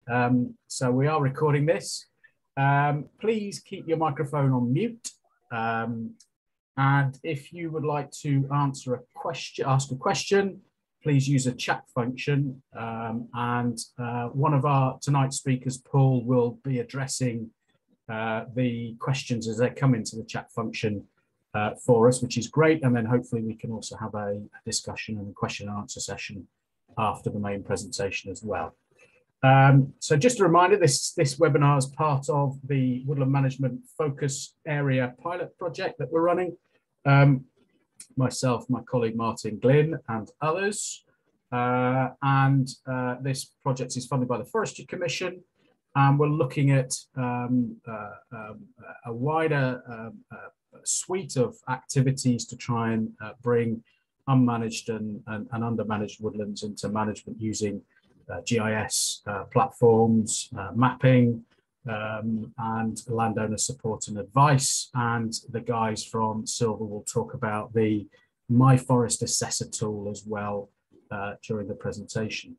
So we are recording this. Please keep your microphone on mute. And if you would like to ask a question, please use a chat function. One of our tonight's speakers, Paul, will be addressing the questions as they come into the chat function for us, which is great. And then hopefully we can also have a discussion and a question and answer session after the main presentation as well. So just a reminder, this webinar is part of the Woodland Management Focus Area pilot project that we're running. Myself, my colleague Martin Glynn and others. This project is funded by the Forestry Commission. And we're looking at a wider suite of activities to try and bring unmanaged and undermanaged woodlands into management using GIS platforms, mapping, and landowner support and advice. And the guys from Silver will talk about the myForest Assessor tool as well during the presentation.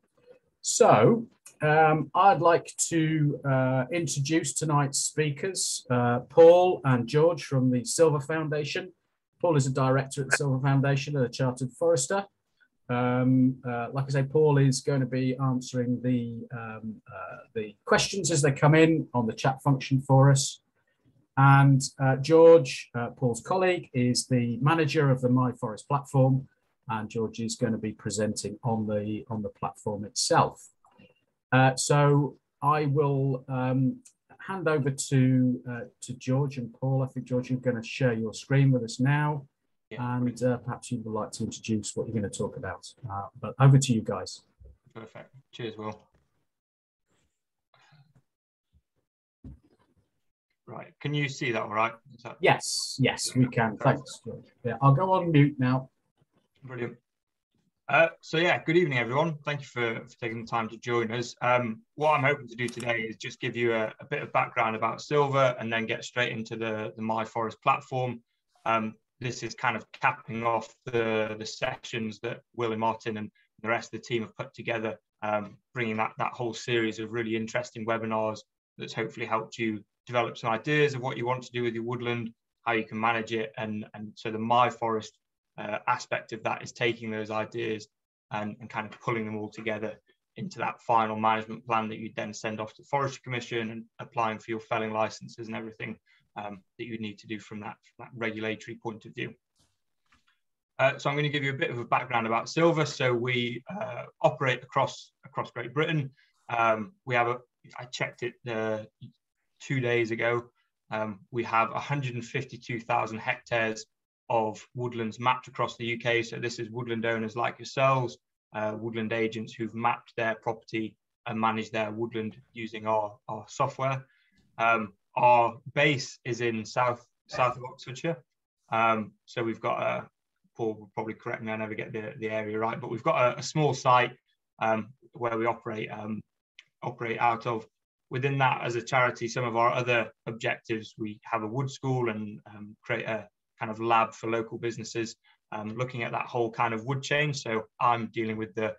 So I'd like to introduce tonight's speakers, Paul and George from the Silver Foundation. Paul is a director at the Silver Foundation and a chartered forester. Like I say, Paul is going to be answering the questions as they come in on the chat function for us. And George, Paul's colleague, is the manager of the myForest platform, and George is going to be presenting on the platform itself. So I will hand over to George and Paul. I think, George, you're going to share your screen with us now. Yeah, and perhaps you would like to introduce what you're going to talk about. But over to you guys. Perfect. Cheers, Will. Right. Can you see that all right? Yes, we can. Thanks, George. Yeah, I'll go on mute now. Brilliant. So yeah, good evening, everyone. Thank you for taking the time to join us. What I'm hoping to do today is just give you a bit of background about Silver and then get straight into the myForest platform. This is kind of capping off the sessions that Will and Martin and the rest of the team have put together, bringing that whole series of really interesting webinars that's hopefully helped you develop some ideas of what you want to do with your woodland, how you can manage it. And so the myForest aspect of that is taking those ideas and kind of pulling them all together into that final management plan that you then send off to the Forestry Commission and applying for your felling licenses and everything that you need to do from that regulatory point of view. So I'm going to give you a bit of a background about Silver. So we operate across Great Britain. We have I checked it 2 days ago. We have 152,000 hectares of woodlands mapped across the UK. So this is woodland owners like yourselves, woodland agents who've mapped their property and managed their woodland using our software. Our base is in south of Oxfordshire. So we've got Paul will probably correct me, I never get the area right, but we've got a small site where we operate out of. Within that, as a charity, some of our other objectives, we have a wood school and create a kind of lab for local businesses, looking at that whole kind of wood chain. So I'm dealing with the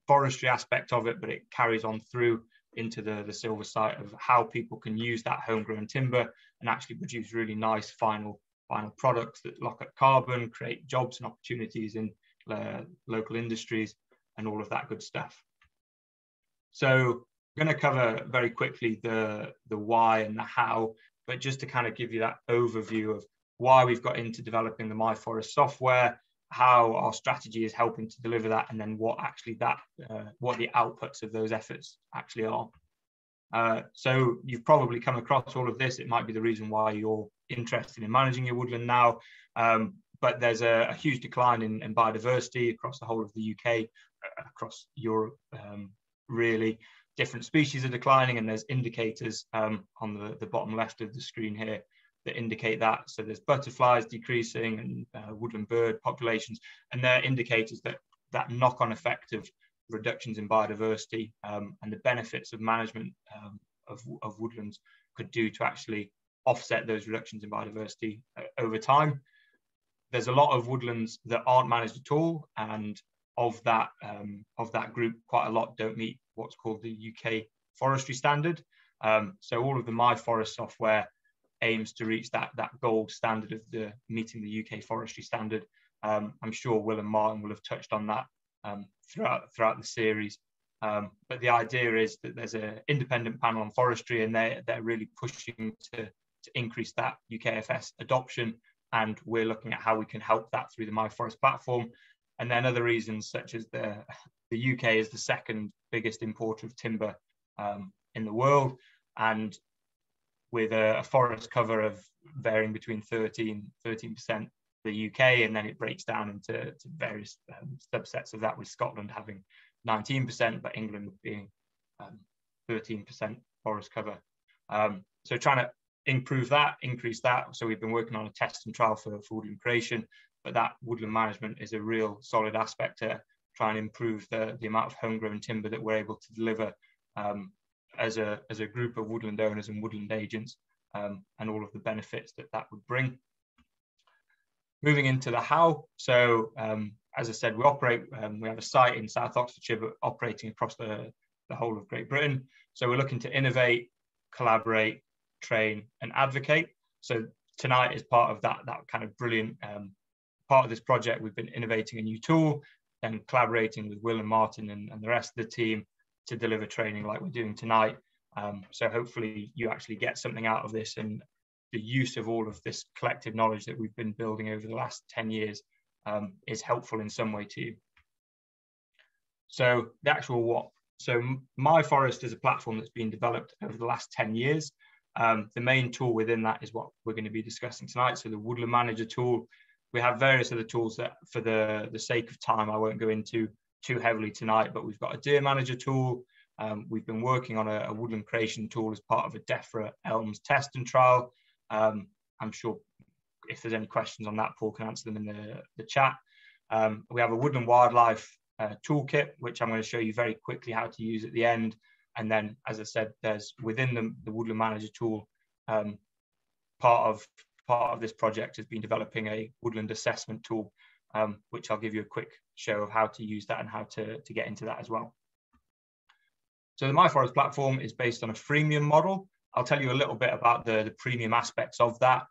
forestry aspect of it, but it carries on through into the Silver site of how people can use that homegrown timber and actually produce really nice final products that lock up carbon, create jobs and opportunities in local industries and all of that good stuff. So I'm going to cover very quickly the why and the how, but just to kind of give you that overview of why we've got into developing the myForest software, how our strategy is helping to deliver that, and then what actually what the outputs of those efforts actually are. So you've probably come across all of this. It might be the reason why you're interested in managing your woodland now, but there's a huge decline in biodiversity across the whole of the UK, across Europe, really. Different species are declining, and there's indicators on the bottom left of the screen here that indicate that. So there's butterflies decreasing and woodland bird populations, and they're indicators that knock-on effect of reductions in biodiversity and the benefits of management of woodlands could do to actually offset those reductions in biodiversity over time. There's a lot of woodlands that aren't managed at all, and of that group, quite a lot don't meet what's called the UK forestry standard. So all of the myForest software aims to reach that gold standard of meeting the UK forestry standard. I'm sure Will and Martin will have touched on that throughout the series. But the idea is that there's an independent panel on forestry, and they're really pushing to increase that UKFS adoption, and we're looking at how we can help that through the myForest platform. And then other reasons, such as the UK is the second biggest importer of timber in the world, and with a forest cover of varying between 13% the UK, and then it breaks down into various subsets of that, with Scotland having 19%, but England being 13% forest cover. So trying to improve that, increase that. So we've been working on a test and trial for woodland creation, but that woodland management is a real solid aspect to try and improve the amount of homegrown timber that we're able to deliver as a group of woodland owners and woodland agents, and all of the benefits that would bring. Moving into the how. So as I said, we have a site in South Oxfordshire, but operating across the whole of Great Britain. So we're looking to innovate, collaborate, train and advocate. So tonight is part of that kind of brilliant part of this project. We've been innovating a new tool, then collaborating with Will and Martin and the rest of the team to deliver training like we're doing tonight. So hopefully you actually get something out of this, and the use of all of this collective knowledge that we've been building over the last 10 years is helpful in some way too. So the actual what? So myForest is a platform that's been developed over the last 10 years. The main tool within that is what we're going to be discussing tonight. So the Woodland Manager tool. We have various other tools that, for the sake of time, I won't go into too heavily tonight, but we've got a Deer Manager tool. We've been working on a woodland creation tool as part of a DEFRA Elms test and trial. I'm sure if there's any questions on that, Paul can answer them in the chat. We have a Woodland Wildlife Toolkit, which I'm going to show you very quickly how to use at the end. And then, as I said, there's within the Woodland Manager tool, part of this project has been developing a woodland assessment tool, which I'll give you a quick show of how to use that and how to get into that as well. So the myForest platform is based on a freemium model. I'll tell you a little bit about the premium aspects of that.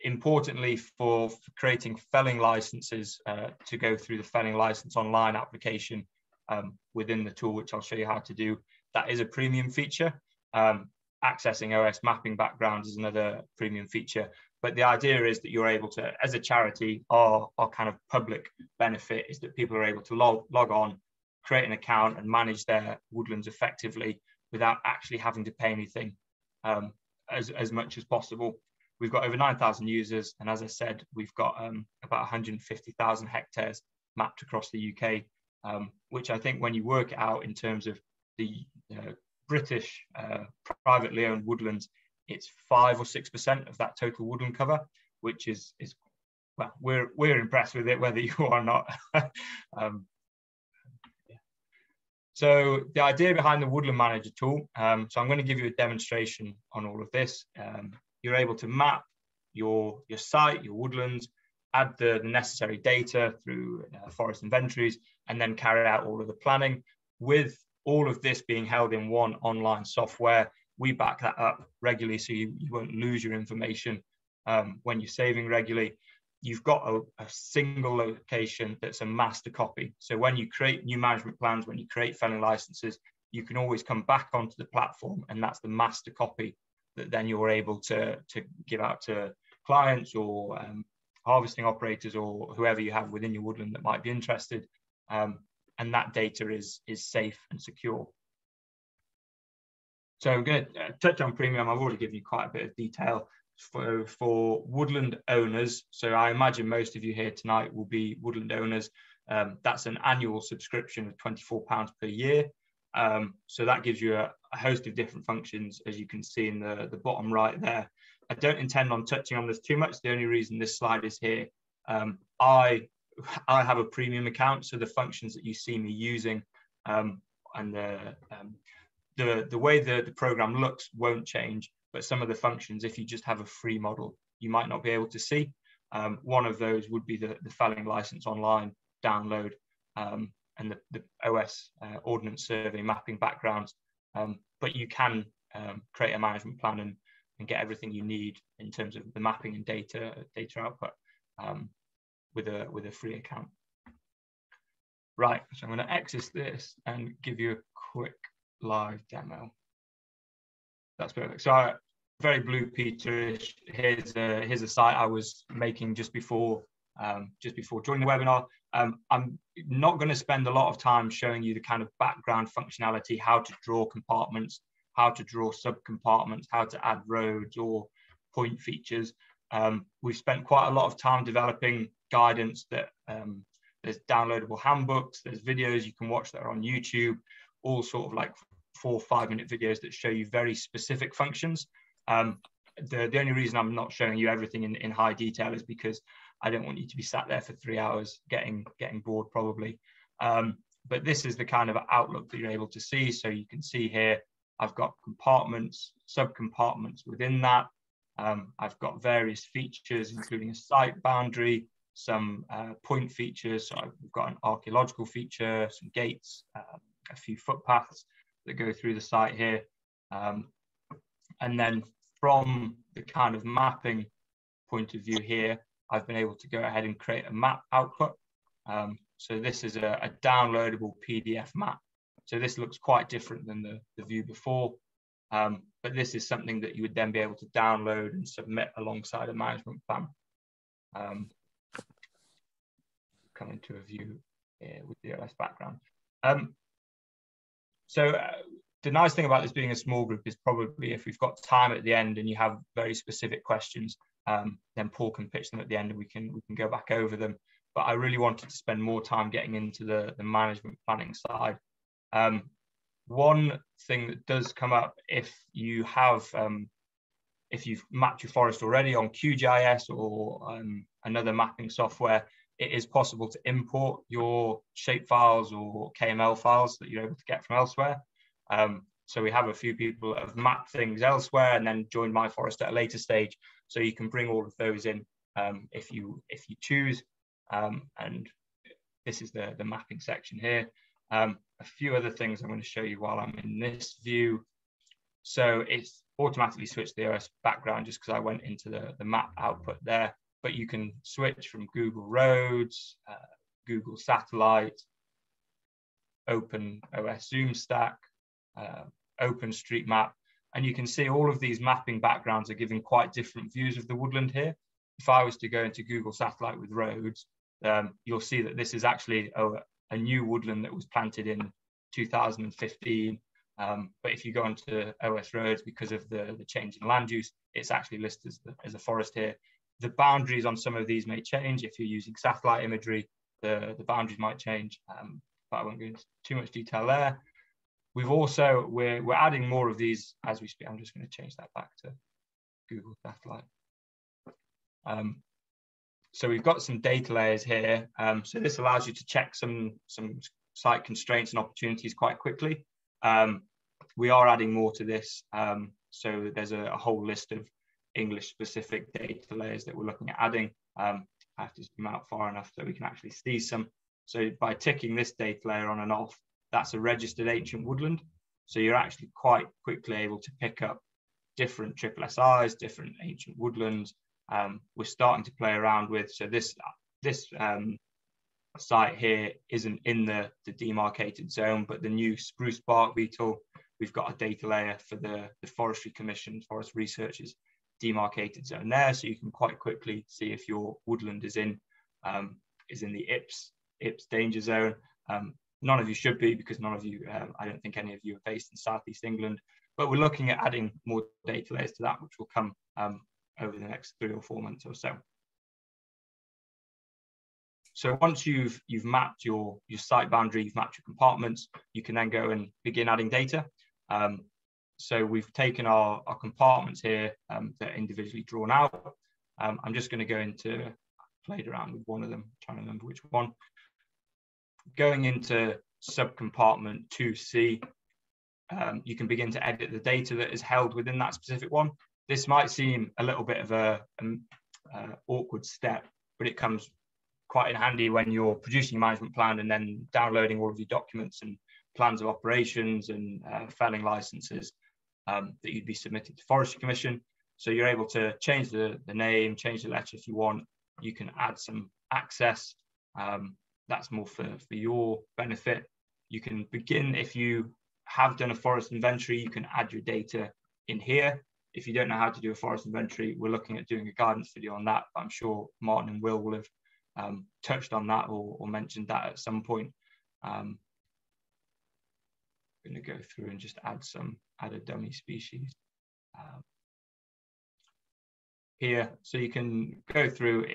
Importantly, for creating felling licenses to go through the felling license online application within the tool, which I'll show you how to do, that is a premium feature. Accessing OS mapping backgrounds is another premium feature. But the idea is that you're able to, as a charity, our kind of public benefit is that people are able to log on, create an account and manage their woodlands effectively without actually having to pay anything as much as possible. We've got over 9,000 users, and as I said, we've got about 150,000 hectares mapped across the UK, which I think when you work it out in terms of the British privately owned woodlands, it's 5 or 6% of that total woodland cover, which is well, we're impressed with it, whether you are or not. So the idea behind the Woodland Manager tool, so I'm going to give you a demonstration on all of this. You're able to map your site, your woodlands, add the necessary data through forest inventories, and then carry out all of the planning. With all of this being held in one online software, we back that up regularly so you won't lose your information when you're saving regularly. You've got a single location that's a master copy. So when you create new management plans, when you create felling licenses, you can always come back onto the platform, and that's the master copy that then you're able to give out to clients or harvesting operators or whoever you have within your woodland that might be interested. And that data is safe and secure. So I'm going to touch on premium. I've already given you quite a bit of detail for woodland owners. So I imagine most of you here tonight will be woodland owners. That's an annual subscription of £24 per year. So that gives you a host of different functions, as you can see in the bottom right there. I don't intend on touching on this too much. The only reason this slide is here, I have a premium account, so the functions that you see me using and the way the program looks won't change, but some of the functions, if you just have a free model, you might not be able to see. One of those would be the felling license online download, and the OS ordnance survey mapping backgrounds. but you can create a management plan and get everything you need in terms of the mapping and data output with a free account. Right, so I'm going to exit this and give you a quick live demo. That's perfect. So very Blue Peter-ish. Here's a site I was making just before joining the webinar. I'm not going to spend a lot of time showing you the kind of background functionality, how to draw compartments, how to draw sub-compartments, how to add roads or point features. We've spent quite a lot of time developing guidance that there's downloadable handbooks, there's videos you can watch that are on YouTube, all sort of like 4 or 5 minute videos that show you very specific functions. The only reason I'm not showing you everything in high detail is because I don't want you to be sat there for 3 hours getting bored probably. But this is the kind of outlook that you're able to see. So you can see here, I've got compartments, sub-compartments within that. I've got various features, including a site boundary, some point features. So I've got an archaeological feature, some gates, a few footpaths that go through the site here. And then from the kind of mapping point of view here, I've been able to go ahead and create a map output. So this is a downloadable PDF map. So this looks quite different than the view before. But this is something that you would then be able to download and submit alongside a management plan. Come into a view here with the OS background. The nice thing about this being a small group is probably if we've got time at the end and you have very specific questions, then Paul can pitch them at the end and we can go back over them. But I really wanted to spend more time getting into the management planning side. One thing that does come up if you have, if you've mapped your forest already on QGIS or another mapping software, it is possible to import your shapefiles or KML files that you're able to get from elsewhere. So we have a few people that have mapped things elsewhere and then joined myForest at a later stage. So you can bring all of those in if you choose. And this is the mapping section here. A few other things I'm going to show you while I'm in this view. So it's automatically switched the OS background just because I went into the map output there. But you can switch from Google Roads, Google Satellite, Open OS Zoom Stack, OpenStreetMap, and you can see all of these mapping backgrounds are giving quite different views of the woodland here. If I was to go into Google Satellite with roads, you'll see that this is actually a new woodland that was planted in 2015. But if you go onto OS Roads, because of the change in land use, it's actually listed as a forest here. The boundaries on some of these may change. If you're using satellite imagery, the boundaries might change, but I won't go into too much detail there. We've also, we're adding more of these as we speak. I'm just going to change that back to Google Satellite. So we've got some data layers here. So this allows you to check some site constraints and opportunities quite quickly. We are adding more to this. So there's a whole list of English specific data layers that we're looking at adding. I have to zoom out far enough so we can actually see some. So by ticking this data layer on and off, that's a registered ancient woodland. So you're actually quite quickly able to pick up different SSSIs, different ancient woodlands. We're starting to play around with, so this site here isn't in the demarcated zone, but the new spruce bark beetle, we've got a data layer for the Forestry Commission Forest Research's demarcated zone there, so you can quite quickly see if your woodland is in the IPS danger zone. None of you should be, because none of you, I don't think any of you are based in Southeast England, but we're looking at adding more data layers to that, which will come over the next 3 or 4 months or so. So once you've mapped your site boundary, you've mapped your compartments, you can then go and begin adding data. So we've taken our compartments here that are individually drawn out. I'm just going to go into, played around with one of them, trying to remember which one. Going into subcompartment 2C, you can begin to edit the data that is held within that specific one. This might seem a little bit of a awkward step, but it comes quite in handy when you're producing your management plan and then downloading all of your documents and plans of operations and felling licenses that you'd be submitting to Forestry Commission. So you're able to change the name, change the letter if you want. You can add some access. That's more for your benefit. You can begin, if you have done a forest inventory, you can add your data in here. If you don't know how to do a forest inventory, we're looking at doing a guidance video on that. But I'm sure Martin and Will have touched on that or mentioned that at some point. I'm going to go through and just add a dummy species here. So you can go through,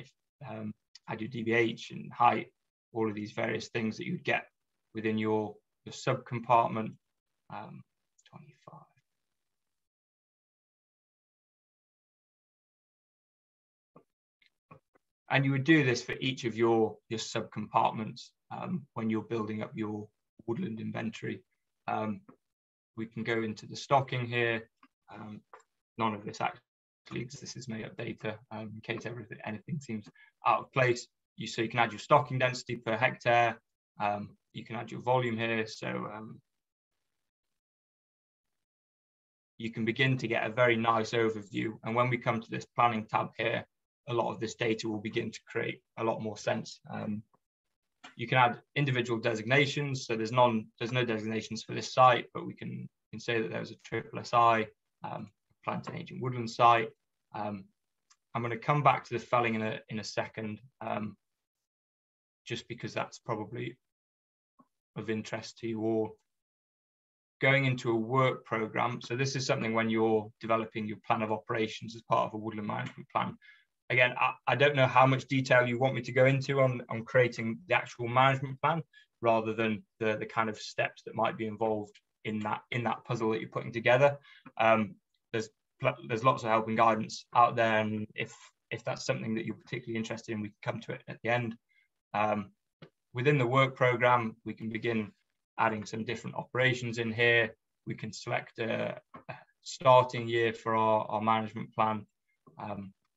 add your DBH and height, all of these various things that you'd get within your sub-compartment. 25. And you would do this for each of your sub-compartments when you're building up your woodland inventory. We can go into the stocking here. None of this actually exists. This is made up data in case anything seems out of place. So you can add your stocking density per hectare. You can add your volume here. So you can begin to get a very nice overview. And when we come to this planning tab here, a lot of this data will begin to create a lot more sense. You can add individual designations. So there's no designations for this site, but we can say that there's a SSI, plant and agent woodland site. I'm going to come back to the felling in a second, just because that's probably of interest to you all. Going into a work program. So this is something when you're developing your plan of operations as part of a woodland management plan. Again, I don't know how much detail you want me to go into on creating the actual management plan, rather than the kind of steps that might be involved in that puzzle that you're putting together. There's lots of help and guidance out there, and if that's something that you're particularly interested in, we can come to it at the end. Within the work program, we can begin adding some different operations in here. We can select a starting year for our management plan,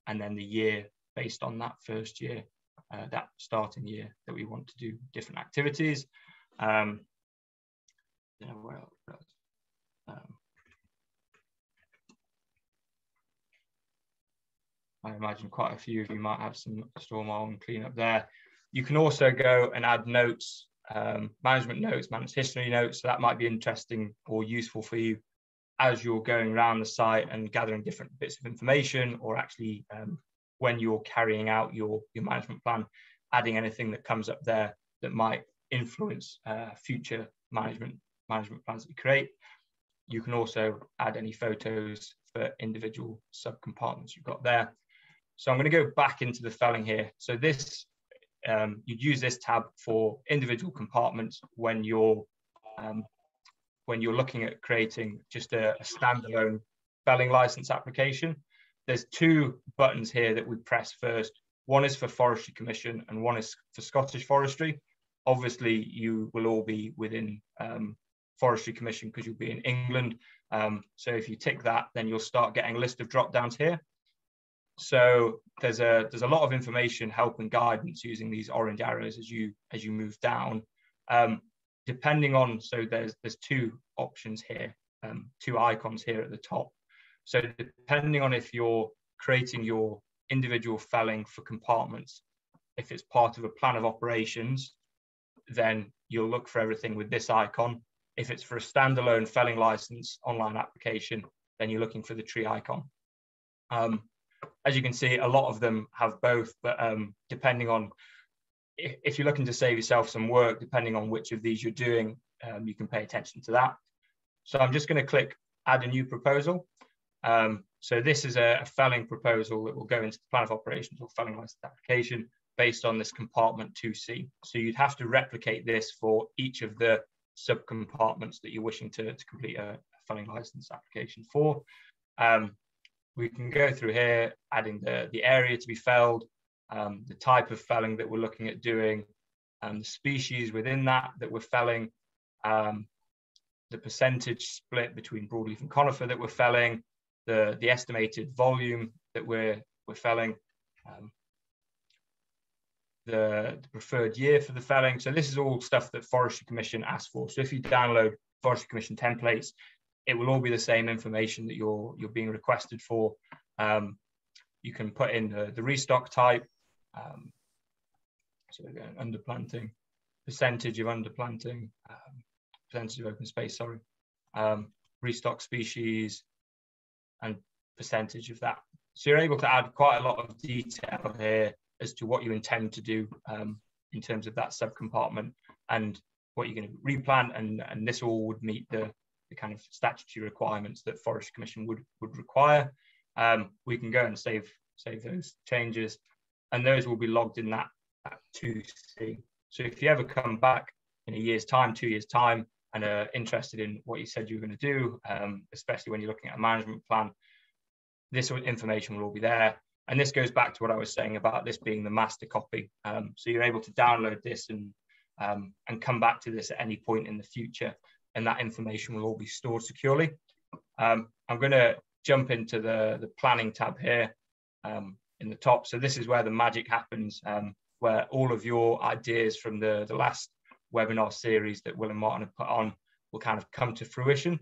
and then the year based on that first year, that starting year that we want to do different activities. I imagine quite a few of you might have some storm oil and clean up there. You can also go and add notes, management notes, management history notes. So that might be interesting or useful for you as you're going around the site and gathering different bits of information, or actually when you're carrying out your management plan, adding anything that comes up there that might influence future management plans that you create. You can also add any photos for individual sub-compartments you've got there. So I'm going to go back into the felling here. So this, you'd use this tab for individual compartments when you're looking at creating just a standalone felling license application. There's two buttons here that we press first. One is for Forestry Commission and one is for Scottish Forestry. Obviously, you will all be within Forestry Commission because you'll be in England. So if you tick that, then you'll start getting a list of drop downs here. So there's a lot of information, help and guidance using these orange arrows as you move down. Depending on, so there's two options here, two icons here at the top. So depending on if you're creating your individual felling for compartments, if it's part of a plan of operations, then you'll look for everything with this icon. If it's for a standalone felling license online application, then you're looking for the tree icon. As you can see, a lot of them have both, but depending on, if you're looking to save yourself some work, depending on which of these you're doing, you can pay attention to that. So I'm just going to click add a new proposal. So this is a felling proposal that will go into the plan of operations or felling license application based on this compartment 2C. So you'd have to replicate this for each of the sub-compartments that you're wishing to complete a felling license application for. We can go through here, adding the area to be felled, the type of felling that we're looking at doing, the species within that we're felling, the percentage split between broadleaf and conifer that we're felling, the estimated volume that we're felling. the preferred year for the felling. So this is all stuff that Forestry Commission asks for. So if you download Forestry Commission templates, it will all be the same information that you're being requested for. You can put in the restock type. So again, underplanting, percentage of underplanting, percentage of open space, sorry, restock species, and percentage of that. So you're able to add quite a lot of detail here as to what you intend to do in terms of that subcompartment and what you're going to replant, and this all would meet the kind of statutory requirements that Forestry Commission would require. We can go and save those changes, and those will be logged in that 2C. So if you ever come back in a year's time, 2 years' time, and are interested in what you said you were going to do, especially when you're looking at a management plan, this information will all be there. And this goes back to what I was saying about this being the master copy. So you're able to download this and come back to this at any point in the future, and that information will all be stored securely. I'm going to jump into the planning tab here in the top. So this is where the magic happens, where all of your ideas from the last webinar series that Will and Martin have put on will kind of come to fruition.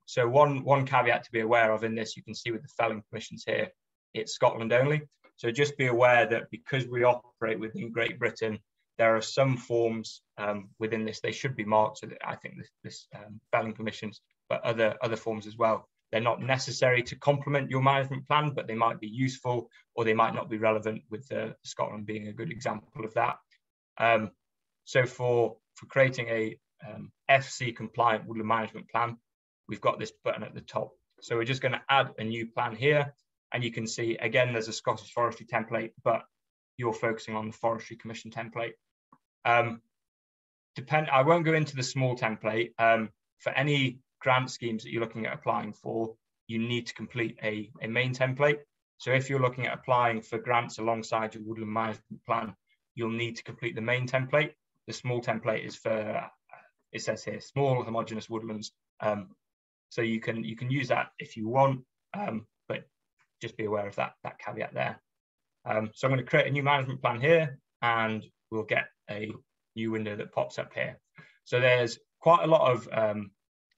So one caveat to be aware of in this, you can see with the felling permissions here, it's Scotland only. So just be aware that because we operate within Great Britain, there are some forms within this, they should be marked, so that I think this felling permissions, but other forms as well. They're not necessary to complement your management plan, but they might be useful, or they might not be relevant, with Scotland being a good example of that. So for creating a FC compliant woodland management plan, we've got this button at the top. So we're just going to add a new plan here, and you can see again there's a Scottish Forestry template, but you're focusing on the Forestry Commission template. I won't go into the small template. For any grant schemes that you're looking at applying for, you need to complete a main template. So if you're looking at applying for grants alongside your woodland management plan, you'll need to complete the main template. The small template is for, it says here, small homogeneous woodlands. So you can use that if you want, but just be aware of that caveat there. So I'm going to create a new management plan here, and we'll get a new window that pops up here. So there's quite a lot of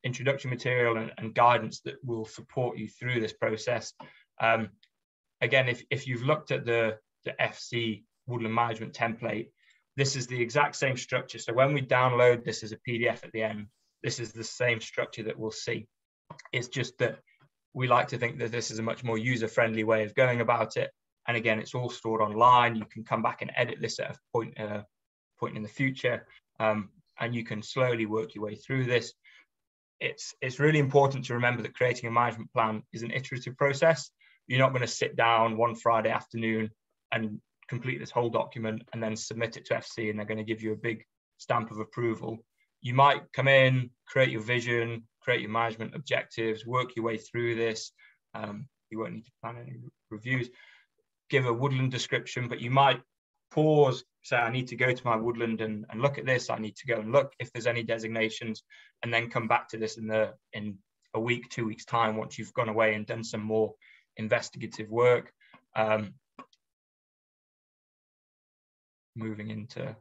introduction material and guidance that will support you through this process. Again, if you've looked at the FC woodland management template, this is the exact same structure. So when we download this as a PDF at the end, this is the same structure that we'll see. It's just that we like to think that this is a much more user-friendly way of going about it. And again, it's all stored online. You can come back and edit this at a point in the future, and you can slowly work your way through this. It's really important to remember that creating a management plan is an iterative process. You're not going to sit down one Friday afternoon and complete this whole document and then submit it to FC, and they're going to give you a big stamp of approval. You might come in, create your vision, create your management objectives, work your way through this. You won't need to plan any reviews, give a woodland description, but you might pause, say, I need to go to my woodland and look at this. I need to go and look if there's any designations, and then come back to this in a week, 2 weeks time, once you've gone away and done some more investigative work. Moving into,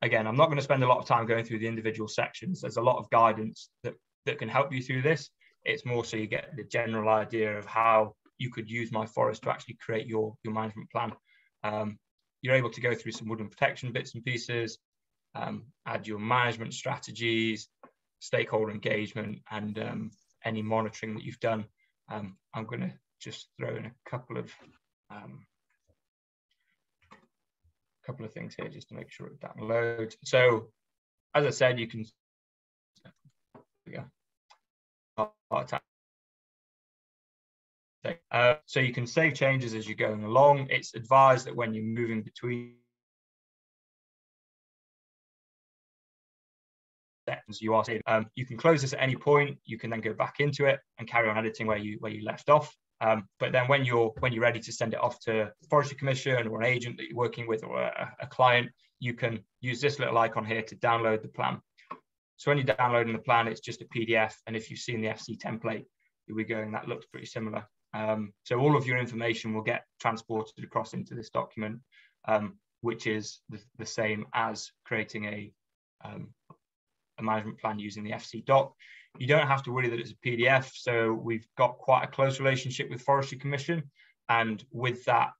again, I'm not going to spend a lot of time going through the individual sections. There's a lot of guidance that can help you through this. It's more so you get the general idea of how you could use myForest to actually create your management plan. You're able to go through some woodland protection bits and pieces, add your management strategies, stakeholder engagement, and any monitoring that you've done. I'm going to just throw in a couple of things here just to make sure it downloads. So, as I said, you can. So you can save changes as you're going along. It's advised that when you're moving between sections, you are saving. You can close this at any point. You can then go back into it and carry on editing where you left off. But then when you're ready to send it off to the Forestry Commission or an agent that you're working with, or a client, you can use this little icon here to download the plan. So when you're downloading the plan, it's just a PDF. And if you've seen the FC template, you'll be going, that looks pretty similar. So all of your information will get transported across into this document. which is the same as creating a management plan using the FC doc. You don't have to worry that it's a PDF. So we've got quite a close relationship with Forestry Commission, and with that,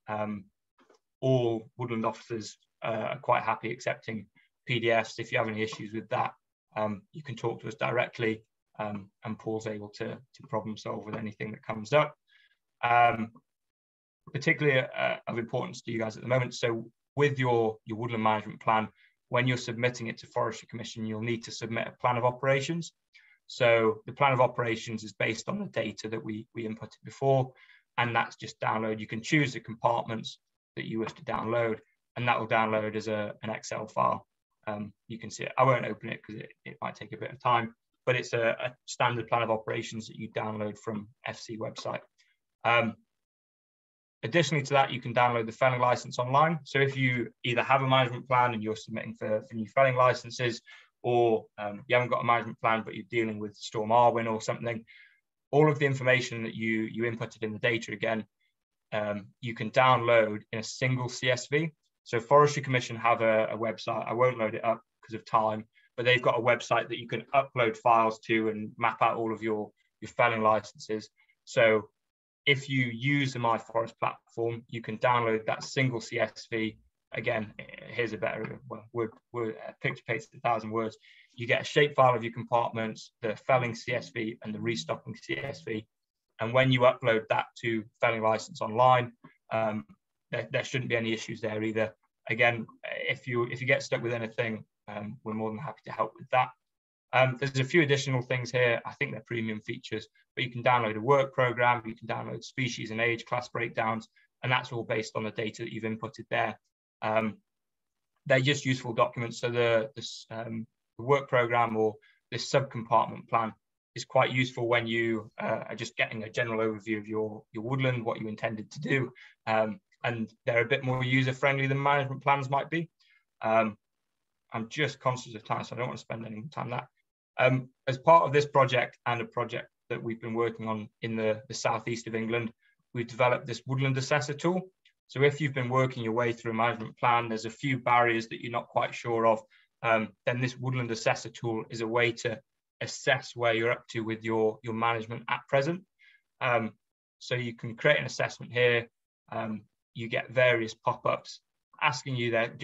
all woodland officers are quite happy accepting PDFs. If you have any issues with that, you can talk to us directly, and Paul's able to problem solve with anything that comes up. Particularly of importance to you guys at the moment. So with your woodland management plan, when you're submitting it to Forestry Commission, you'll need to submit a plan of operations. So the plan of operations is based on the data that we inputted before, and that's just download. You can choose the compartments that you wish to download, and that will download as an Excel file. You can see it. I won't open it because it might take a bit of time, but it's a standard plan of operations that you download from FC website. Additionally to that, you can download the felling license online. So if you either have a management plan and you're submitting for new felling licenses, or you haven't got a management plan but you're dealing with Storm Arwen or something, all of the information that you inputted in the data again, you can download in a single CSV. So Forestry Commission have a website. I won't load it up because of time, but they've got a website that you can upload files to and map out all of your felling licenses. So if you use the myForest platform, you can download that single CSV. Again, here's a better word, picture paints 1,000 words. You get a shapefile of your compartments, the felling CSV and the restocking CSV. And when you upload that to felling license online, there shouldn't be any issues there either. Again, if you get stuck with anything, we're more than happy to help with that. There's a few additional things here. I think they're premium features, but you can download a work program, you can download species and age class breakdowns, and that's all based on the data that you've inputted there. They're just useful documents. So the work program or this sub-compartment plan is quite useful when you are just getting a general overview of your woodland, what you intended to do, and they're a bit more user-friendly than management plans might be. I'm just conscious of time, so I don't want to spend any more time on that. As part of this project and a project that we've been working on in the southeast of England, we've developed this Woodland Assessor tool. So if you've been working your way through a management plan, there's a few barriers that you're not quite sure of, then this Woodland Assessor tool is a way to assess where you're up to with your management at present. So you can create an assessment here. You get various pop-ups asking you that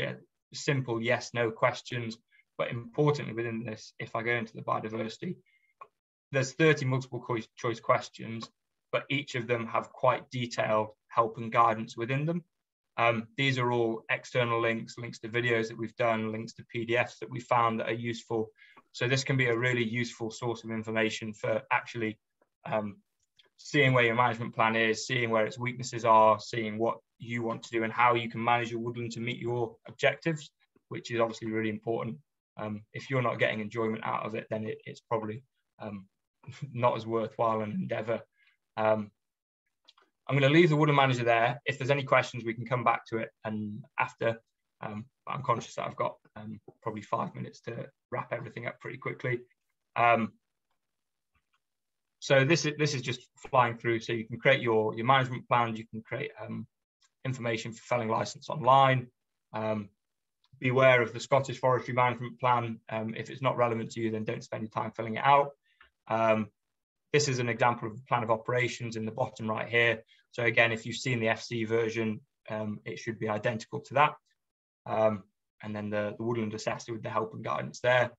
simple yes, no questions. But importantly within this, if I go into the biodiversity, there's 30 multiple choice questions, but each of them have quite detailed help and guidance within them. These are all external links to videos that we've done, links to PDFs that we found that are useful. So this can be a really useful source of information for actually seeing where your management plan is, seeing where its weaknesses are, seeing what you want to do and how you can manage your woodland to meet your objectives, which is obviously really important. If you're not getting enjoyment out of it, then it's probably not as worthwhile an endeavour. I'm going to leave the woodland manager there. If there's any questions, we can come back to it. And after, I'm conscious that I've got probably 5 minutes to wrap everything up pretty quickly. So this is just flying through. So you can create your management plan. You can create information for felling license online. Be aware of the Scottish Forestry Management Plan. If it's not relevant to you, then don't spend your time filling it out. This is an example of the plan of operations in the bottom right here. So again, if you've seen the FC version, it should be identical to that. And then the Woodland Assessor with the help and guidance there.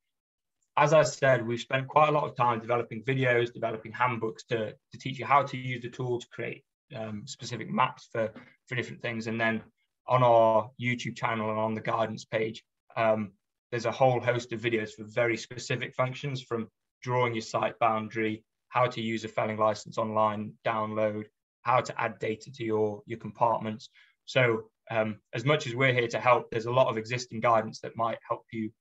As I said, we've spent quite a lot of time developing videos, developing handbooks to teach you how to use the tool, to create specific maps for different things. And then on our YouTube channel and on the guidance page, there's a whole host of videos for very specific functions, from drawing your site boundary, how to use a felling license online, download, how to add data to your compartments. So as much as we're here to help, there's a lot of existing guidance that might help you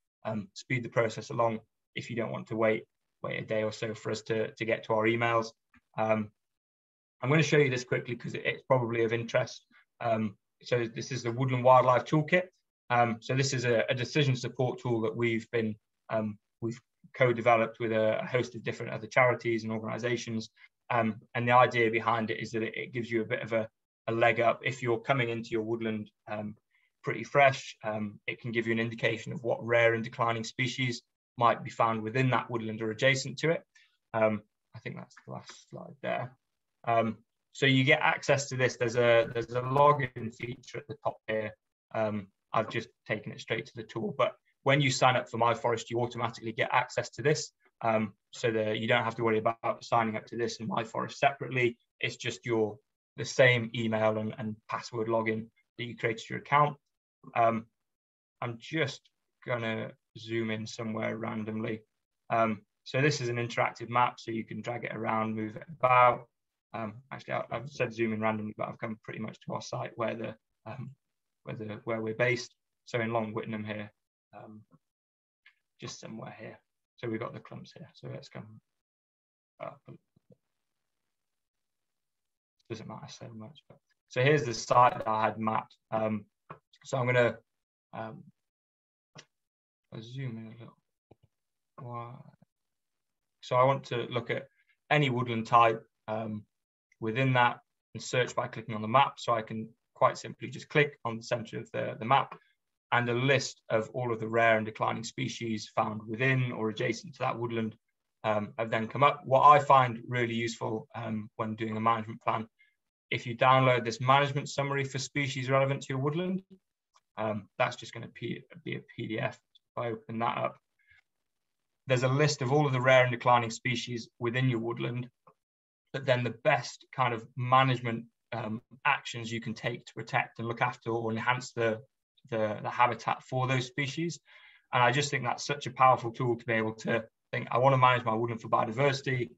speed the process along if you don't want to wait a day or so for us to get to our emails. I'm going to show you this quickly because it's probably of interest. So this is the Woodland Wildlife Toolkit. So this is a decision support tool that we've co-developed with a host of different other charities and organisations. And the idea behind it is that it gives you a bit of a leg up if you're coming into your woodland pretty fresh. It can give you an indication of what rare and declining species might be found within that woodland or adjacent to it. I think that's the last slide there. So you get access to this. There's a login feature at the top here. I've just taken it straight to the tool, but when you sign up for myForest, you automatically get access to this. So that you don't have to worry about signing up to this and myForest separately. It's just the same email and password login that you created your account. I'm just gonna zoom in somewhere randomly. So this is an interactive map, so you can drag it around, move it about. Actually, I've said zoom in randomly, but I've come pretty much to our site where we're based. So in Long Whitnam here, just somewhere here. So we've got the clumps here. So let's come up. Doesn't matter so much. But so here's the site that I had mapped. So I'm going to zoom in a little. Wow. So I want to look at any woodland type within that and search by clicking on the map. So I can quite simply just click on the center of the map, and a list of all of the rare and declining species found within or adjacent to that woodland have then come up. What I find really useful when doing a management plan, if you download this management summary for species relevant to your woodland, that's just going to be a PDF. If I open that up, there's a list of all of the rare and declining species within your woodland, but then the best kind of management actions you can take to protect and look after or enhance the habitat for those species. And I just think that's such a powerful tool to be able to think, I want to manage my woodland for biodiversity.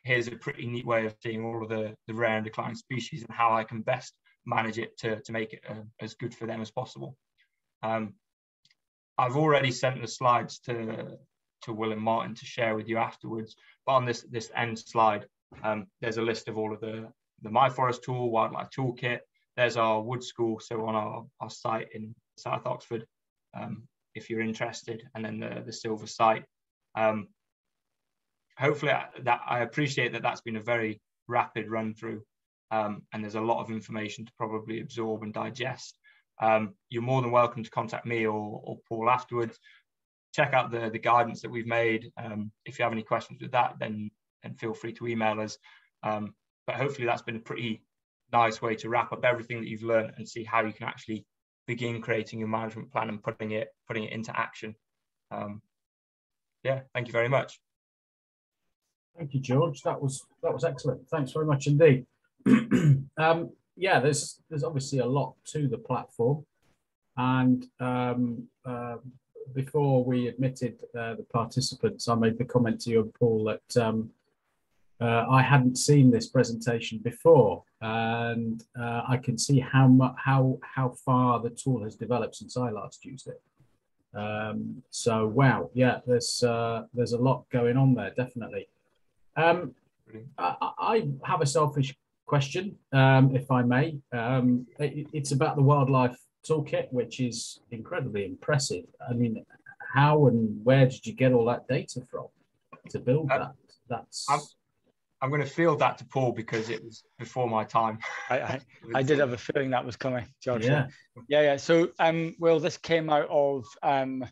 Here's a pretty neat way of seeing all of the rare and declining species and how I can best manage it to make it as good for them as possible. I've already sent the slides to Will and Martin to share with you afterwards, but on this end slide, there's a list of all of the myForest tool, Wildlife Toolkit. There's our wood school, so on our site in South Oxford, if you're interested, and then the silver site. Hopefully I appreciate that that's been a very rapid run through, and there's a lot of information to probably absorb and digest. You're more than welcome to contact me or Paul afterwards. Check out the guidance that we've made. If you have any questions with that, then feel free to email us. But hopefully that's been a pretty nice way to wrap up everything that you've learned and see how you can actually begin creating your management plan and putting it into action. Yeah, thank you very much. Thank you, George. That was excellent. Thanks very much indeed. Yeah, there's obviously a lot to the platform, and before we admitted the participants, I made the comment to you and Paul that I hadn't seen this presentation before, and I can see how far the tool has developed since I last used it. So wow, yeah, there's a lot going on there, definitely. I have a selfish question, if I may. It's about the Wildlife Toolkit, which is incredibly impressive. I mean, how and where did you get all that data from to build that? I'm going to field that to Paul because it was before my time. I did have a feeling that was coming, George. Yeah. So, well, this came out of it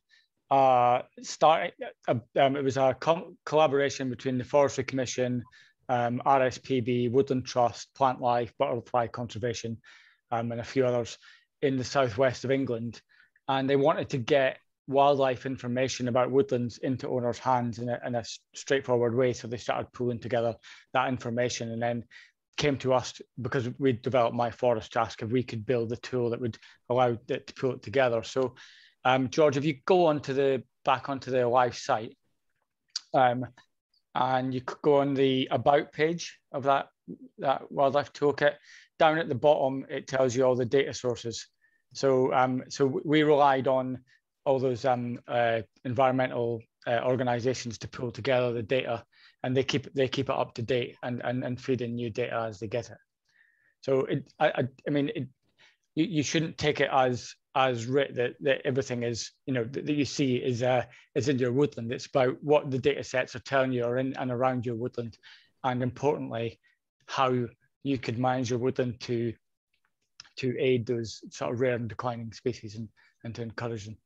was a collaboration between the Forestry Commission, RSPB, Woodland Trust, Plant Life, Butterfly Conservation, and a few others in the southwest of England, and they wanted to get wildlife information about woodlands into owners' hands in a straightforward way. So they started pulling together that information, and then came to us because we developed myForest to ask if we could build a tool that would allow it to pull it together. So, George, if you go back onto the live site, and you could go on the About page of that Wildlife Toolkit, down at the bottom it tells you all the data sources. So, so we relied on all those environmental organizations to pull together the data, and they keep it up to date and feed in new data as they get it. So I mean, you shouldn't take it as writ that everything is, that you see is in your woodland. It's about what the data sets are telling you are in and around your woodland, and importantly, how you could manage your woodland to to aid those sort of rare and declining species and to encourage them.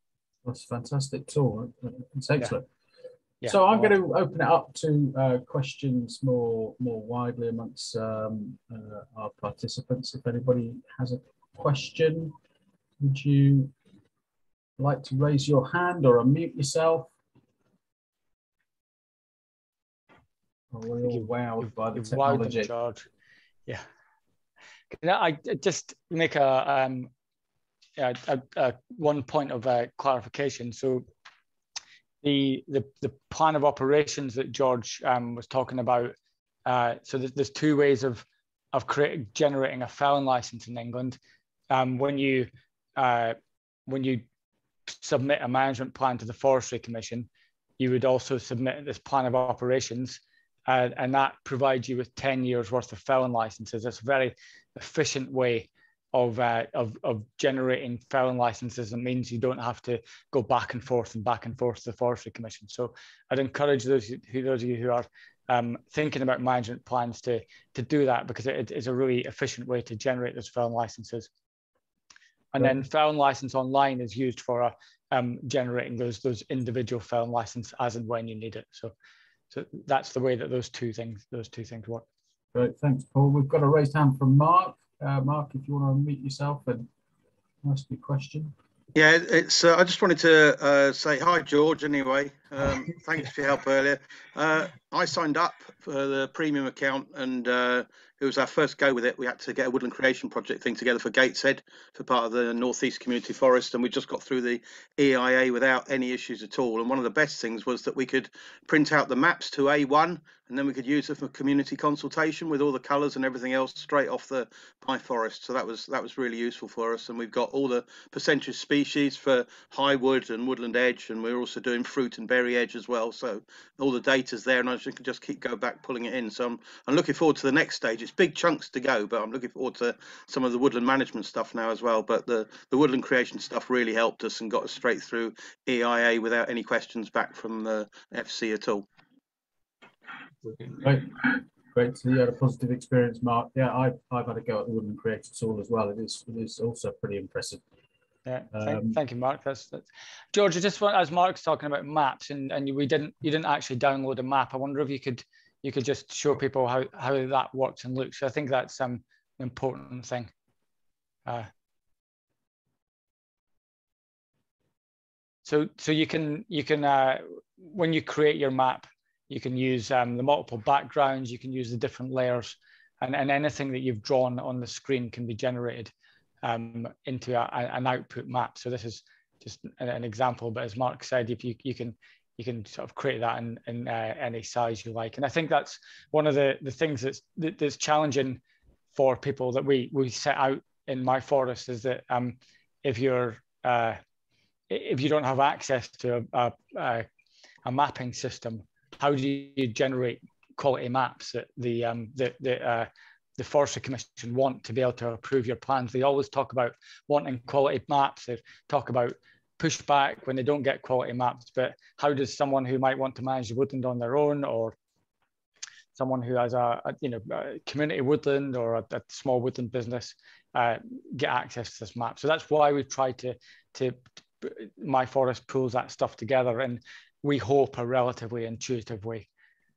That's a fantastic tool. It's excellent. Yeah. So I'm going to open it up to questions more widely amongst our participants. If anybody has a question, would you like to raise your hand or unmute yourself? Oh, we're all wowed by the technology. George. Yeah. Can I just make a one point of clarification? So the plan of operations that George was talking about. So there's two ways of generating a felon license in England. When you submit a management plan to the Forestry Commission, you would also submit this plan of operations, and that provides you with 10 years worth of felon licenses. It's a very efficient way of generating felon licenses, and means you don't have to go back and forth to the Forestry Commission. So I'd encourage those of you who are thinking about management plans to do that, because it is a really efficient way to generate those felon licenses. And then felon license online is used for generating those individual felon license as and when you need it. So that's the way that those two things work. Great, thanks, Paul. We've got a raised hand from Mark. Mark, if you want to unmute yourself and ask your question. Yeah, it's. I just wanted to say hi, George. Anyway, thanks for your help earlier. I signed up for the premium account, and it was our first go with it. We had to get a woodland creation project thing together for Gateshead for part of the North East Community Forest, and we just got through the EIA without any issues at all. And one of the best things was that we could print out the maps to A1, and then we could use it for community consultation with all the colours and everything else straight off the myForest. So that was really useful for us. And we've got all the percentage species for high wood and woodland edge, and we're also doing fruit and berry edge as well. So all the data's there, and I can just keep going back pulling it in. So I'm looking forward to the next stage. It's big chunks to go, but I'm looking forward to some of the woodland management stuff now as well. But the woodland creation stuff really helped us and got us straight through EIA without any questions back from the FC at all. Great to hear you had a positive experience, Mark. Yeah, I've had a go at the Woodland Creator tool as well. It is also pretty impressive. Yeah, thank you, Mark. That's George. I just want, as Mark's talking about maps, and you didn't actually download a map. I wonder if you could just show people how that works and looks. I think that's an important thing. So you can when you create your map, you can use the multiple backgrounds, you can use the different layers, and anything that you've drawn on the screen can be generated into an output map. So this is just an example, but as Mark said, if you can sort of create that in any size you like. And I think that's one of the things that's challenging for people that we set out in myForest, is that if you don't have access to a mapping system, how do you generate quality maps that the Forestry Commission want to be able to approve your plans? They always talk about wanting quality maps. They talk about pushback when they don't get quality maps. But how does someone who might want to manage the woodland on their own, or someone who has a community woodland or a small woodland business get access to this map? So that's why we've tried to myForest pulls that stuff together, and we hope a relatively intuitive way.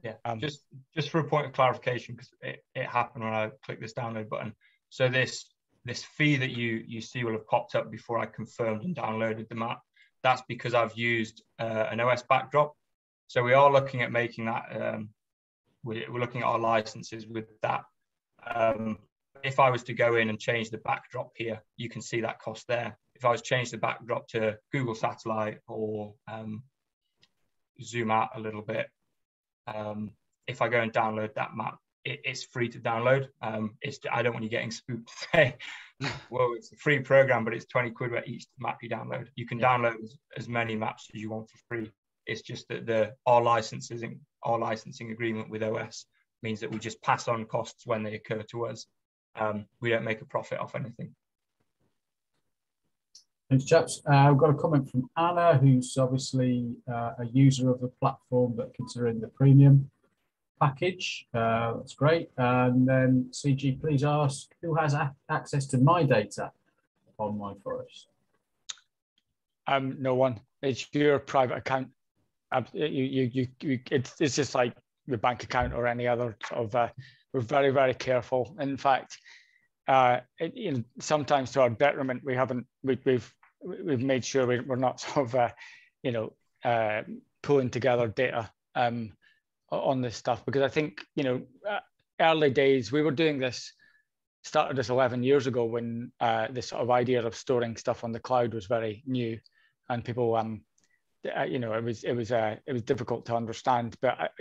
Yeah, just for a point of clarification, because it happened when I clicked this download button. So this fee that you see will have popped up before I confirmed and downloaded the map. That's because I've used an OS backdrop. So we are looking at making that. We're looking at our licenses with that. If I was to go in and change the backdrop here, you can see that cost there. If I was to change the backdrop to Google Satellite or zoom out a little bit, if I go and download that map, it's free to download. I don't want you getting spooked to say, well, it's a free program, but it's 20 quid for each map you download. You can download as many maps as you want for free. It's just that our licensing agreement with OS means that we just pass on costs when they occur to us. We don't make a profit off anything. Thanks, chaps. I've got a comment from Anna, who's obviously a user of the platform, but considering the premium. package. That's great. And then CG, please ask who has access to my data on myForest. No one. It's your private account. It's just like your bank account or any other sort of. We're very, very careful. In fact, sometimes to our detriment, we've made sure we're not sort of pulling together data on this stuff, because I think early days we were doing this. Started this 11 years ago when this sort of idea of storing stuff on the cloud was very new, and people it was difficult to understand. But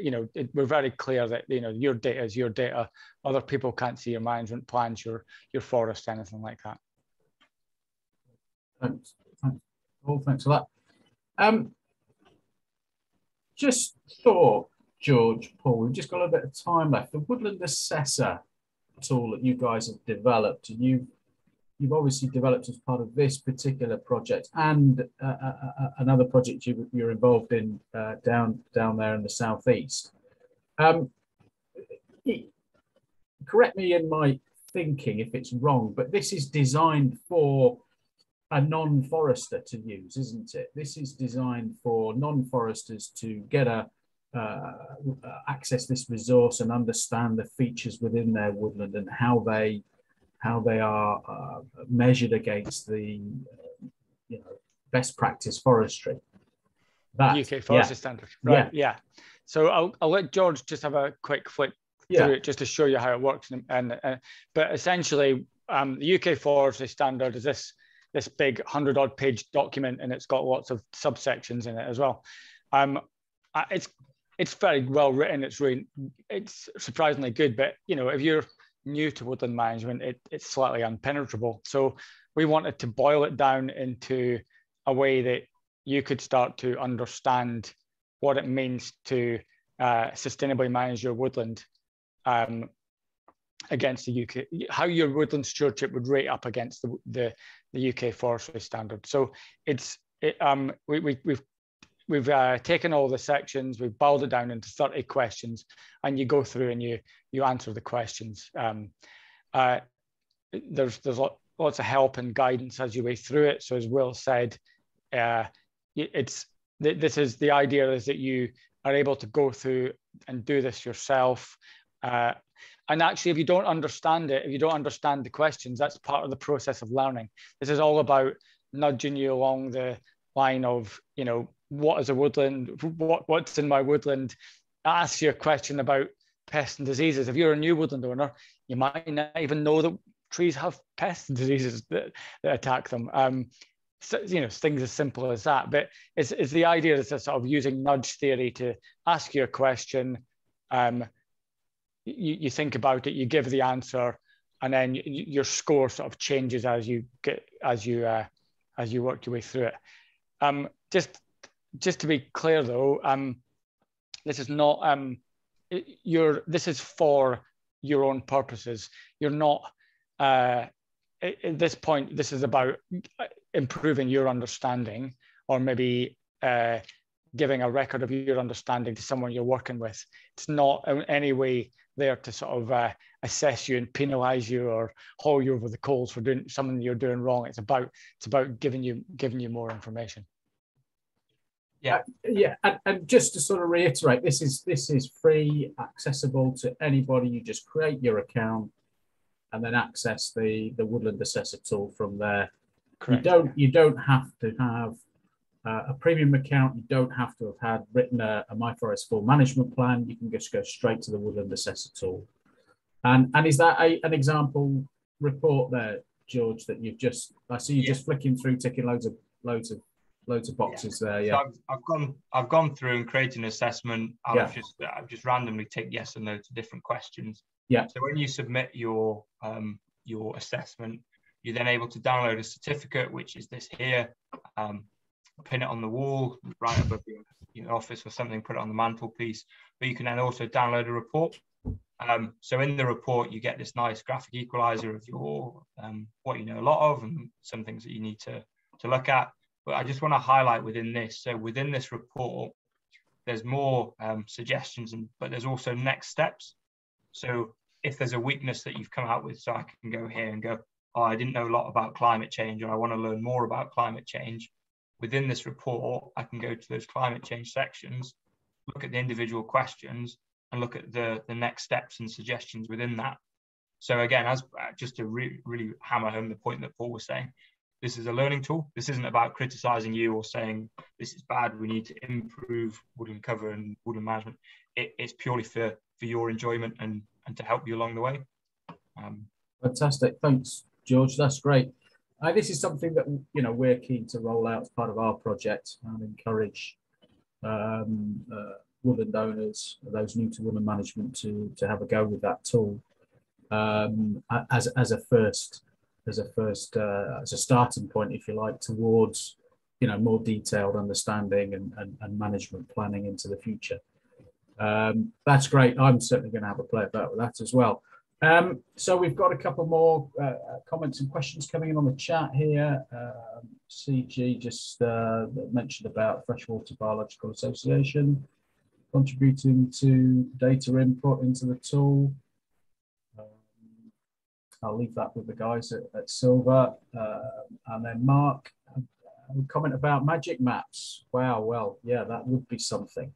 we're very clear that your data is your data. Other people can't see your management plans, your forest, anything like that. Thanks. Paul, thanks for that. Just thought, George, Paul, we've just got a bit of time left. The Woodland Assessor tool that you guys have developed, and you've obviously developed as part of this particular project and another project you're involved in down there in the southeast. Correct me in my thinking if it's wrong, but this is designed for a non-forester to use, isn't it? This is designed for non-foresters to get access this resource and understand the features within their woodland and how they are measured against the best practice forestry. UK Forestry Standard, right? Yeah. So I'll let George just have a quick flick through it just to show you how it works. But essentially, the UK Forestry Standard is this big 100-odd page document, and it's got lots of subsections in it as well. It's very well written. It's surprisingly good. But if you're new to woodland management, it's slightly impenetrable. So we wanted to boil it down into a way that you could start to understand what it means to sustainably manage your woodland against the UK, how your woodland stewardship would rate up against the UK Forestry Standard. So we've taken all the sections, we've boiled it down into 30 questions, and you go through and you answer the questions. There's lots of help and guidance as you way through it. So as Will said, this is the idea is that you are able to go through and do this yourself. And actually, if you don't understand it, if you don't understand the questions, that's part of the process of learning. This is all about nudging you along the line of, what is a woodland? What's in my woodland? Ask you a question about pests and diseases. If you're a new woodland owner, you might not even know that trees have pests and diseases that attack them. So, things as simple as that. But it's the idea is sort of using nudge theory to ask you a question. You think about it, you give the answer, and then your score sort of changes as you work your way through it. Just to be clear though, this is not this is for your own purposes. You're not at this point. This is about improving your understanding, or maybe giving a record of your understanding to someone you're working with. It's not in any way there to sort of assess you and penalize you or haul you over the coals for doing something you're doing wrong. It's about giving you more information. And just to sort of reiterate, this is free, accessible to anybody. You just create your account and then access the Woodland Assessor tool from there. Correct. You don't have to have a premium account. You don't have to have written a myForest full management plan. You can just go straight to the Woodland Assessor tool. And is that an example report there, George, that you've just, I see you just flicking through, ticking loads of boxes there. Yeah. So I've gone through and created an assessment. I've just randomly ticked yes and no to different questions. Yeah. So when you submit your assessment, you're then able to download a certificate, which is this here. Pin it on the wall right above your office or something, put it on the mantelpiece. But you can then also download a report. So in the report, you get this nice graphic equalizer of your what you know a lot of and some things that you need to look at. But I just want to highlight within this. So within this report, there's more suggestions, but there's also next steps. So if there's a weakness that you've come out with, so I can go here and go, oh, I didn't know a lot about climate change, or I want to learn more about climate change. Within this report, I can go to those climate change sections, look at the individual questions, and look at the next steps and suggestions within that. So again, as just to really hammer home the point that Paul was saying, this is a learning tool. This isn't about criticizing you or saying this is bad, we need to improve woodland cover and woodland management. It's purely for your enjoyment and to help you along the way. Fantastic, thanks, George. That's great. This is something that we're keen to roll out as part of our project and encourage woodland owners, those new to woodland management, to have a go with that tool as a starting point, if you like, towards more detailed understanding and management planning into the future. That's great. I'm certainly going to have a play about with that as well. So we've got a couple more comments and questions coming in on the chat here. CG just mentioned about Freshwater Biological Association contributing to data input into the tool. I'll leave that with the guys at Silver. And then Mark, a comment about magic maps. Wow, well, yeah, that would be something.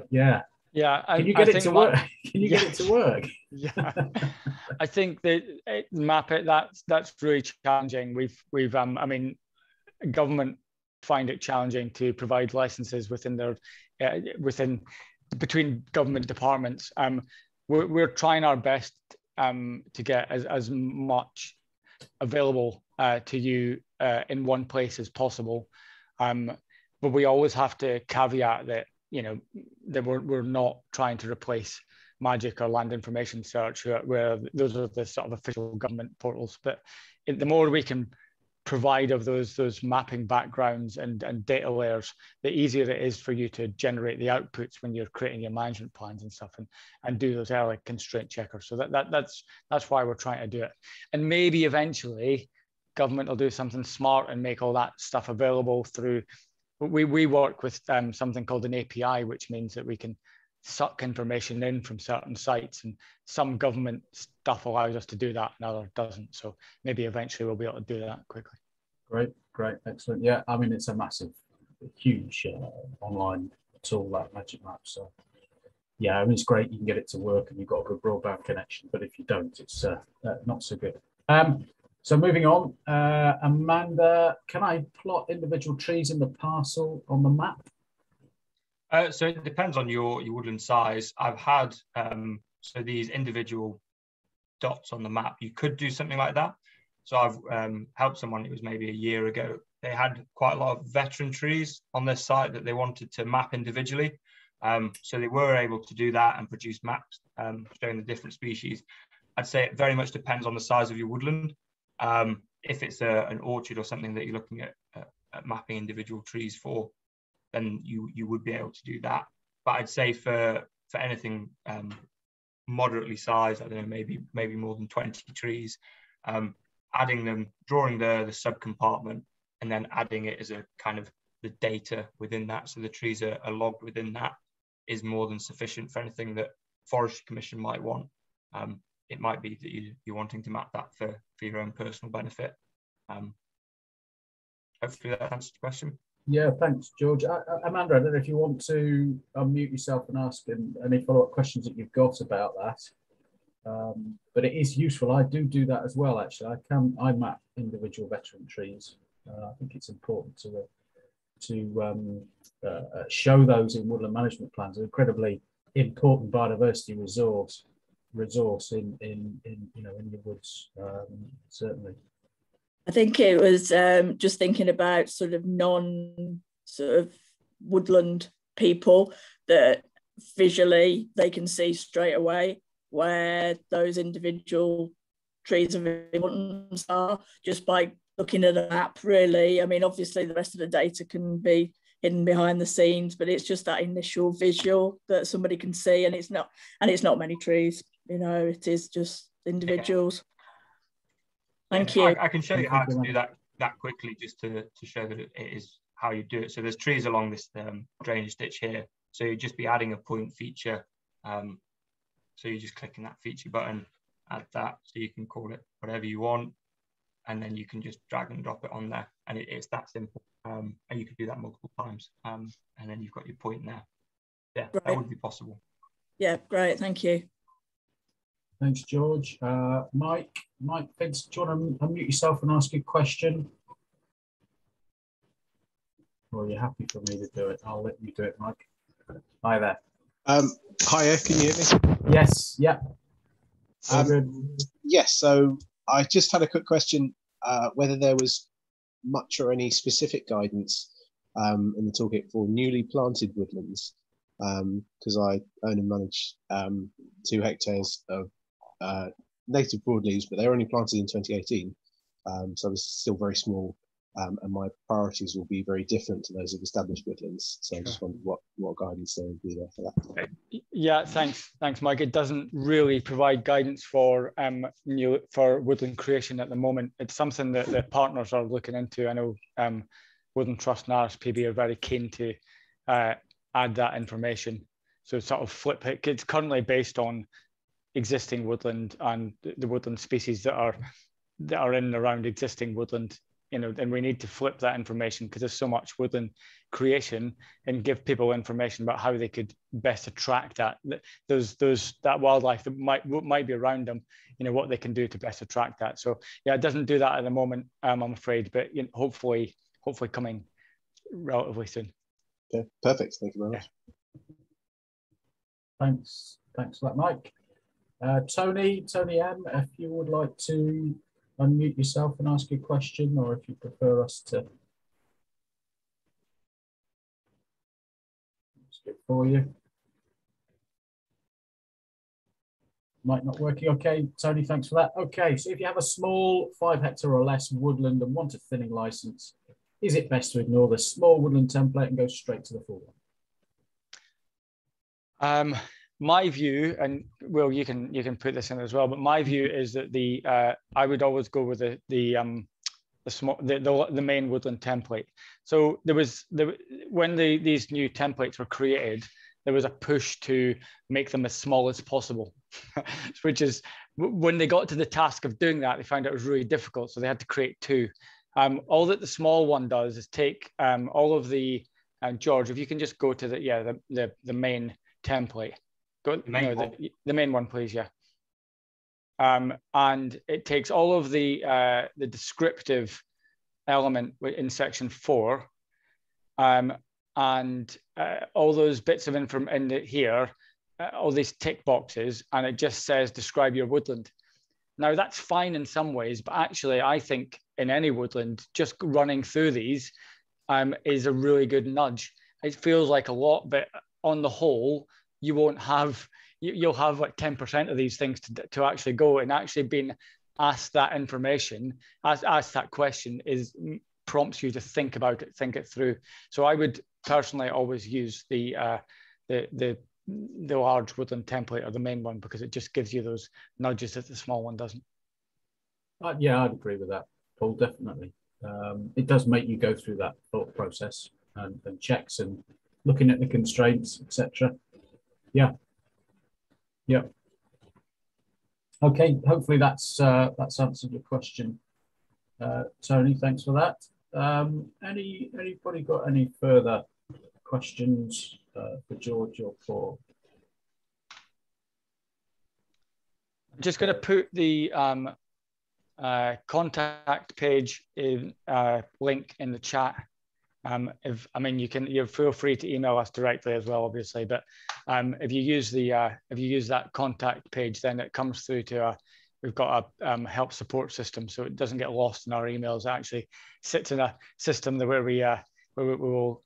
Yeah. Yeah. Can you get it to work? Can you get it to work? Yeah. I think that map it, that's really challenging. We've I mean, government find it challenging to provide licenses within their between government departments. We're trying our best to get as much available to you in one place as possible, but we always have to caveat that that we're not trying to replace Magic or Land Information Search, where those are the sort of official government portals. But the more we can provide of those mapping backgrounds and data layers, the easier it is for you to generate the outputs when you're creating your management plans and stuff, and do those early constraint checkers. So that's why we're trying to do it. And maybe eventually government will do something smart and make all that stuff available through. We work with something called an API, which means that we can suck information in from certain sites, and some government stuff allows us to do that and other doesn't. So maybe eventually we'll be able to do that quickly. Great, excellent. Yeah, I mean, it's a massive, huge online tool, that Magic Map. So yeah, I mean, it's great, you can get it to work and you've got a good broadband connection, but if you don't, it's not so good. So moving on, Amanda, can I plot individual trees in the parcel on the map? So it depends on your woodland size. I've had so these individual dots on the map. You could do something like that. So I've helped someone, it was maybe a year ago. They had quite a lot of veteran trees on their site that they wanted to map individually. So they were able to do that and produce maps showing the different species. I'd say it very much depends on the size of your woodland. If it's an orchard or something that you're looking at mapping individual trees for, then you would be able to do that. But I'd say for anything moderately sized, I don't know, maybe more than 20 trees, adding them, drawing the subcompartment, and then adding it as a kind of the data within that, so the trees are logged within that, is more than sufficient for anything that Forestry Commission might want. It might be that you're wanting to map that for your own personal benefit. Hopefully that answers the question. Yeah, thanks, George. Amanda, I don't know if you want to unmute yourself and ask any follow-up questions that you've got about that. But it is useful. I do that as well, actually. I map individual veteran trees. I think it's important to show those in woodland management plans. An incredibly important biodiversity resource in your woods, certainly. I think it was just thinking about sort of woodland people that visually they can see straight away where those individual trees of importance are, just by looking at a map, really. I mean, obviously the rest of the data can be hidden behind the scenes, but it's just that initial visual that somebody can see, and it's not many trees, it is just individuals. Thank you. I can show you how to do that quickly, just to show that it is how you do it. So there's trees along this drainage ditch here. So you'd just be adding a point feature. So you're just clicking that feature button, add that, so you can call it whatever you want, and then you can just drag and drop it on there, and it's that simple. And you can do that multiple times, and then you've got your point there. Yeah, Great. that would be possible. Yeah, great, thank you. Thanks, George. Mike, Vince, do you want to unmute yourself and ask a question? Or are you happy for me to do it? I'll let you do it, Mike. Hi there. Hiya, can you hear me? Yes, yeah. All good. Yes, so I just had a quick question, whether there was much or any specific guidance in the toolkit for newly planted woodlands, because I own and manage 2 hectares of native broadleaves, but they were only planted in 2018, so it's still very small, and my priorities will be very different to those of established woodlands. So I just wondered what guidance there would be there for that. Yeah, thanks, Mike. It doesn't really provide guidance for woodland creation at the moment. It's something that the partners are looking into. I know Woodland Trust and RSPB are very keen to add that information. So sort of flip it. It's currently based on existing woodland and the woodland species that are in and around existing woodland. And we need to flip that information because there's so much woodland creation, and give people information about how they could best attract that wildlife that might be around them, what they can do to best attract that. So yeah, it doesn't do that at the moment, I'm afraid, but hopefully coming relatively soon. Okay, perfect. Thank you very much. Thanks for that, Mike. Tony M, if you would like to unmute yourself and ask a question, or if you prefer us to skip for you. Might not working. Okay, Tony, thanks for that. Okay, so if you have a small 5 hectare or less woodland and want a thinning license, is it best to ignore the small woodland template and go straight to the full one? My view, and Will, you can put this in as well, but my view is that I would always go with the main woodland template. So when these new templates were created, there was a push to make them as small as possible, which is when they got to the task of doing that, they found it was really difficult. So they had to create 2. All that the small one does is take all of the, George, if you can just go to the main template. The main one, please. Yeah. And it takes all of the descriptive element in section 4, and all those bits of information in here, all these tick boxes, and it just says describe your woodland. Now that's fine in some ways, but actually I think in any woodland, just running through these is a really good nudge. It feels like a lot, but on the whole, you won't have, you'll have like 10% of these things to actually go, and actually being asked that information, asked that question prompts you to think about it, think it through. So I would personally always use the large woodland template or the main one, because it just gives you those nudges that the small one doesn't. Yeah, I'd agree with that, Paul, definitely. It does make you go through that thought process and checks and looking at the constraints, etc. Yeah. Okay, hopefully that's answered your question, Tony. Thanks for that. Anybody got any further questions for George or Paul? I'm just going to put the contact page link in the chat. You feel free to email us directly as well, obviously. But if you use that contact page, then it comes through to we've got a help support system, so it doesn't get lost in our emails. It actually sits in a system where we will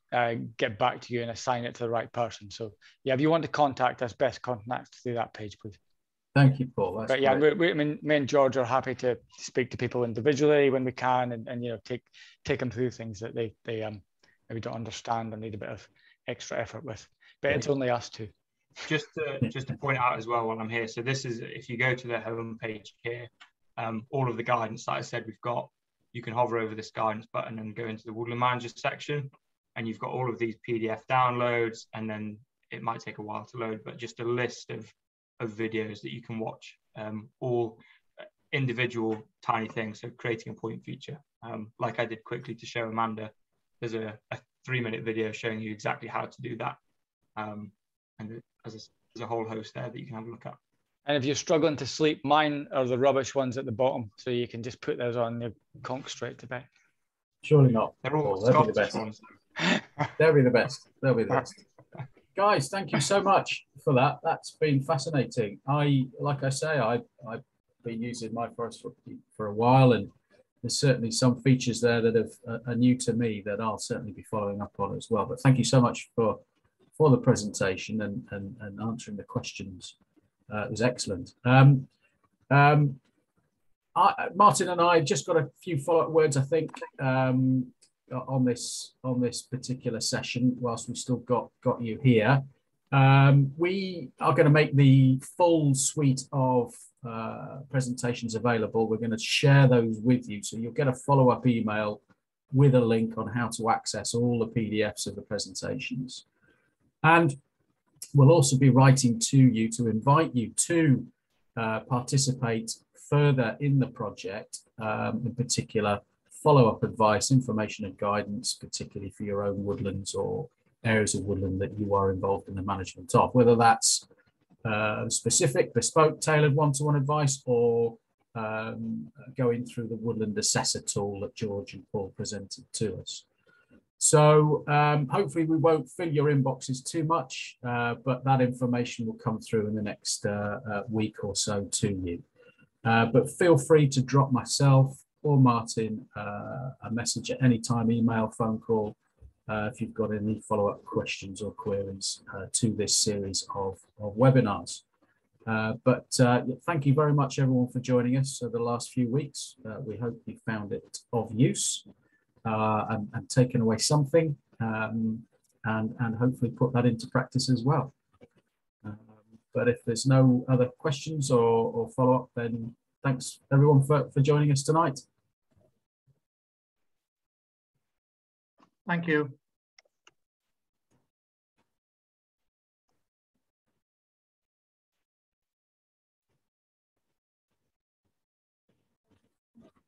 get back to you and assign it to the right person. So yeah, if you want to contact us, best contact through that page, please. Thank you, Paul. That's yeah, great. me and George are happy to speak to people individually when we can, and take them through things that they maybe don't understand and need a bit of extra effort with. But it's only us two. Just to point out as well while I'm here, so this is, if you go to the home page here, all of the guidance that I said we've got, you can hover over this guidance button and go into the Woodland Manager section, and you've got all of these PDF downloads, and then it might take a while to load, but just a list of videos that you can watch, all individual tiny things. So creating a point feature, like I did quickly to show Amanda, there's a 3-minute video showing you exactly how to do that. And there's a whole host there that you can have a look at. And if you're struggling to sleep, mine are the rubbish ones at the bottom, so you can just put those on, you conk straight to bed. Surely not. They're all they'll be the best. ones. They'll be the best. They'll be the best. Guys, thank you so much for that. That's been fascinating. Like I say, I've been using myForest for a while, and there's certainly some features there that are new to me that I'll certainly be following up on as well. But thank you so much for the presentation and answering the questions. It was excellent. Martin and I just got a few follow-up words, I think, on this particular session. Whilst we've still got you here, we are going to make the full suite of presentations available. We're going to share those with you, so you'll get a follow-up email with a link on how to access all the PDFs of the presentations. And we'll also be writing to you to invite you to participate further in the project, in particular follow-up advice, information and guidance, particularly for your own woodlands or areas of woodland that you are involved in the management of, whether that's specific, bespoke, tailored one-to-one advice, or going through the Woodland Assessor tool that George and Paul presented to us. So hopefully we won't fill your inboxes too much, but that information will come through in the next week or so to you. But feel free to drop myself or Martin a message at any time, email, phone call, if you've got any follow-up questions or queries to this series of webinars. But thank you very much, everyone, for joining us over the last few weeks. We hope you found it of use and taken away something, and hopefully put that into practice as well. But if there's no other questions or follow-up, then thanks everyone for joining us tonight. Thank you.